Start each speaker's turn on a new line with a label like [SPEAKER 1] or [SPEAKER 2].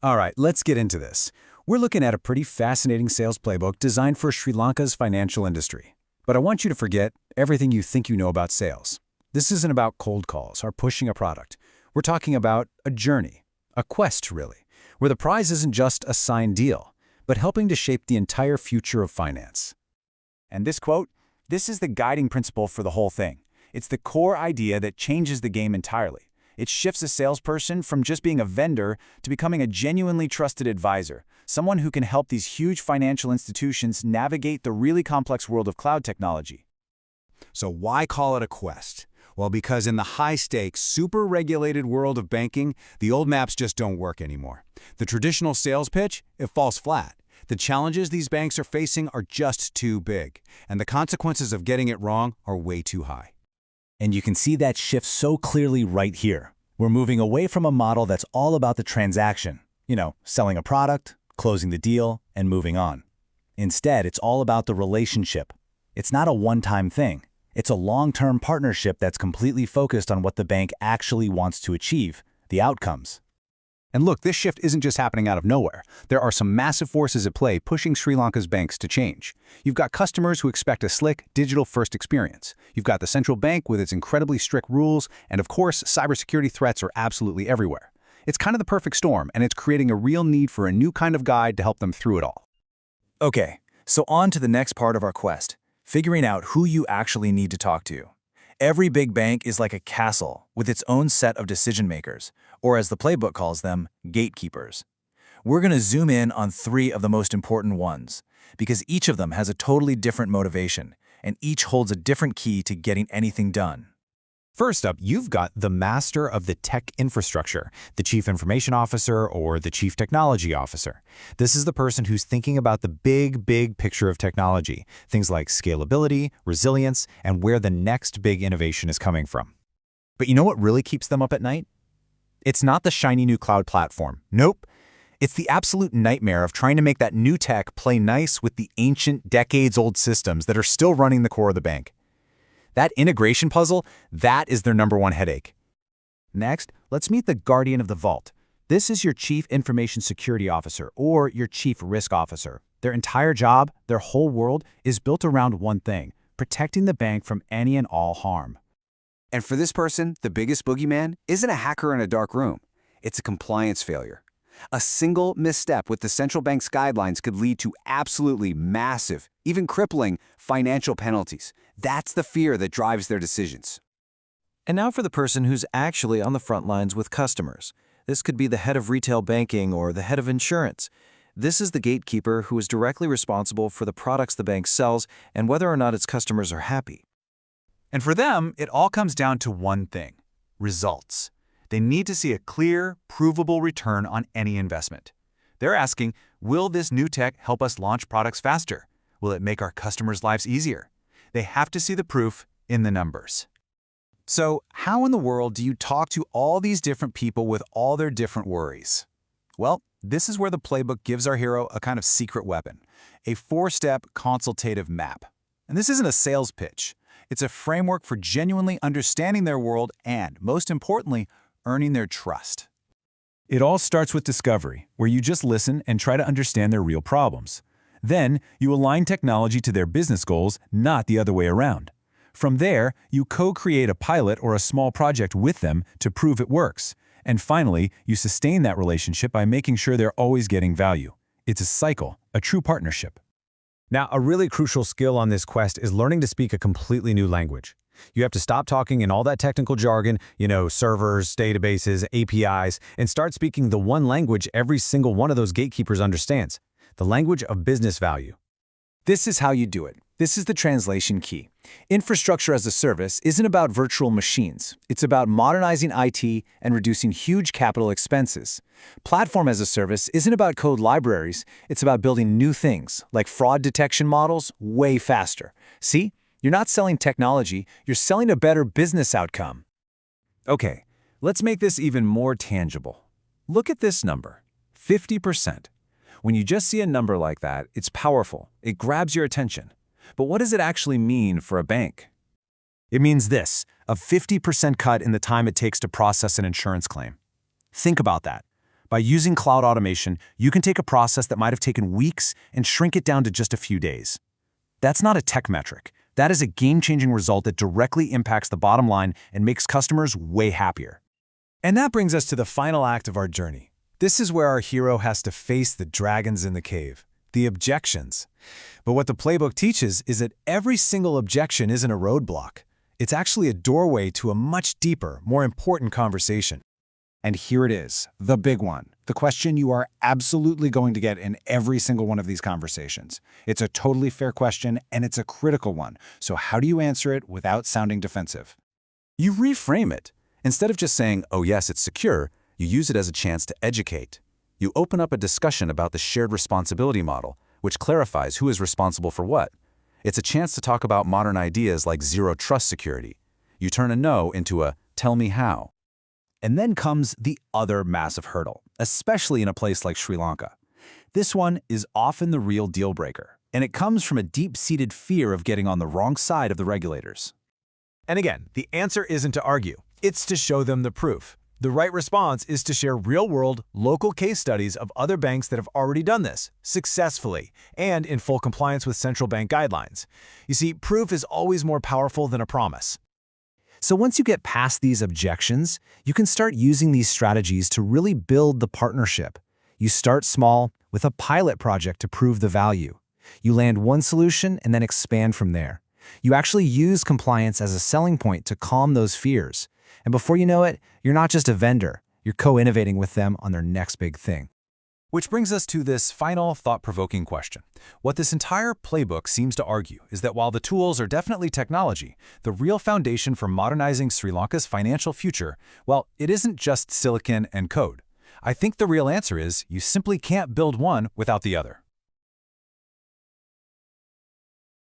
[SPEAKER 1] All right, let's get into this. We're looking at a pretty fascinating sales playbook designed for Sri Lanka's financial industry. But I want you to forget everything you think you know about sales. This isn't about cold calls or pushing a product. We're talking about a journey, a quest really, where the prize isn't just a signed deal, but helping to shape the entire future of finance.
[SPEAKER 2] And this quote, this is the guiding principle for the whole thing. It's the core idea that changes the game entirely. It shifts a salesperson from just being a vendor to becoming a genuinely trusted advisor, someone who can help these huge financial institutions navigate the really complex world of cloud technology.
[SPEAKER 3] So why call it a quest? Well, because in the high-stakes, super-regulated world of banking, the old maps just don't work anymore. The traditional sales pitch, it falls flat. The challenges these banks are facing are just too big, and the consequences of getting it wrong are way too high.
[SPEAKER 1] And you can see that shift so clearly right here. We're moving away from a model that's all about the transaction. Selling a product, closing the deal, and moving on. Instead, it's all about the relationship. It's not a one-time thing. It's a long-term partnership that's completely focused on what the bank actually wants to achieve, the outcomes.
[SPEAKER 3] And look, this shift isn't just happening out of nowhere. There are some massive forces at play pushing Sri Lanka's banks to change. You've got customers who expect a slick, digital-first experience. You've got the central bank with its incredibly strict rules, and of course, cybersecurity threats are absolutely everywhere. It's kind of the perfect storm, and it's creating a real need for a new kind of guide to help them through it all.
[SPEAKER 1] Okay, so on to the next part of our quest, figuring out who you actually need to talk to. Every big bank is like a castle with its own set of decision makers, or as the playbook calls them, gatekeepers. We're going to zoom in on 3 of the most important ones, because each of them has a totally different motivation, and each holds a different key to getting anything done.
[SPEAKER 4] First up, you've got the master of the tech infrastructure, the chief information officer or the chief technology officer. This is the person who's thinking about the big picture of technology, things like scalability, resilience, and where the next big innovation is coming from. But you know what really keeps them up at night? It's not the shiny new cloud platform. Nope. It's the absolute nightmare of trying to make that new tech play nice with the ancient, decades-old systems that are still running the core of the bank. That integration puzzle, that is their #1 headache. Next, let's meet the guardian of the vault. This is your chief information security officer or your chief risk officer. Their entire job, their whole world, is built around one thing, protecting the bank from any and all harm.
[SPEAKER 2] And for this person, the biggest boogeyman isn't a hacker in a dark room. It's a compliance failure. A single misstep with the central bank's guidelines could lead to absolutely massive, even crippling, financial penalties. That's the fear that drives their decisions.
[SPEAKER 5] And now for the person who's actually on the front lines with customers. This could be the head of retail banking or the head of insurance. This is the gatekeeper who is directly responsible for the products the bank sells and whether or not its customers are happy.
[SPEAKER 2] And for them, it all comes down to one thing: results. They need to see a clear, provable return on any investment. They're asking, will this new tech help us launch products faster? Will it make our customers' lives easier? They have to see the proof in the numbers.
[SPEAKER 1] So, how in the world do you talk to all these different people with all their different worries? Well, this is where the playbook gives our hero a kind of secret weapon, a 4-step consultative map. And this isn't a sales pitch. It's a framework for genuinely understanding their world and, most importantly, earning their trust. It all starts with discovery, where you just listen and try to understand their real problems. Then, you align technology to their business goals, not the other way around. From there, you co-create a pilot or a small project with them to prove it works. And finally, you sustain that relationship by making sure they're always getting value. It's a cycle, a true partnership.
[SPEAKER 4] Now, a really crucial skill on this quest is learning to speak a completely new language. You have to stop talking in all that technical jargon, servers, databases, APIs, and start speaking the one language every single one of those gatekeepers understands, the language of business value.
[SPEAKER 1] This is how you do it. This is the translation key. Infrastructure as a service isn't about virtual machines. It's about modernizing IT and reducing huge capital expenses. Platform as a service isn't about code libraries. It's about building new things, like fraud detection models, way faster. See? You're not selling technology, you're selling a better business outcome. Okay, let's make this even more tangible. Look at this number, 50%. When you just see a number like that, it's powerful, it grabs your attention. But what does it actually mean for a bank?
[SPEAKER 4] It means this, a 50% cut in the time it takes to process an insurance claim. Think about that.
[SPEAKER 2] By using cloud automation, you can take a process that might have taken weeks and shrink it down to just a few days. That's not a tech metric. That is a game-changing result that directly impacts the bottom line and makes customers way happier.
[SPEAKER 1] And that brings us to the final act of our journey. This is where our hero has to face the dragons in the cave, the objections. But what the playbook teaches is that every single objection isn't a roadblock. It's actually a doorway to a much deeper, more important conversation.
[SPEAKER 3] And here it is, the big one, the question you are absolutely going to get in every single one of these conversations. It's a totally fair question, and it's a critical one. So how do you answer it without sounding defensive?
[SPEAKER 2] You reframe it. Instead of just saying, oh yes, it's secure, you use it as a chance to educate. You open up a discussion about the shared responsibility model, which clarifies who is responsible for what. It's a chance to talk about modern ideas like zero trust security. You turn a no into a tell me how.
[SPEAKER 3] And then comes the other massive hurdle, especially in a place like Sri Lanka. This one is often the real deal breaker, and it comes from a deep-seated fear of getting on the wrong side of the regulators.
[SPEAKER 1] And again, the answer isn't to argue. It's to show them the proof. The right response is to share real-world, local case studies of other banks that have already done this, successfully, and in full compliance with central bank guidelines. You see, proof is always more powerful than a promise.
[SPEAKER 5] So once you get past these objections, you can start using these strategies to really build the partnership. You start small with a pilot project to prove the value. You land one solution and then expand from there. You actually use compliance as a selling point to calm those fears. And before you know it, you're not just a vendor, you're co-innovating with them on their next big thing.
[SPEAKER 1] Which brings us to this final thought-provoking question. What this entire playbook seems to argue is that while the tools are definitely technology, the real foundation for modernizing Sri Lanka's financial future, well, it isn't just silicon and code. I think the real answer is you simply can't build one without the other.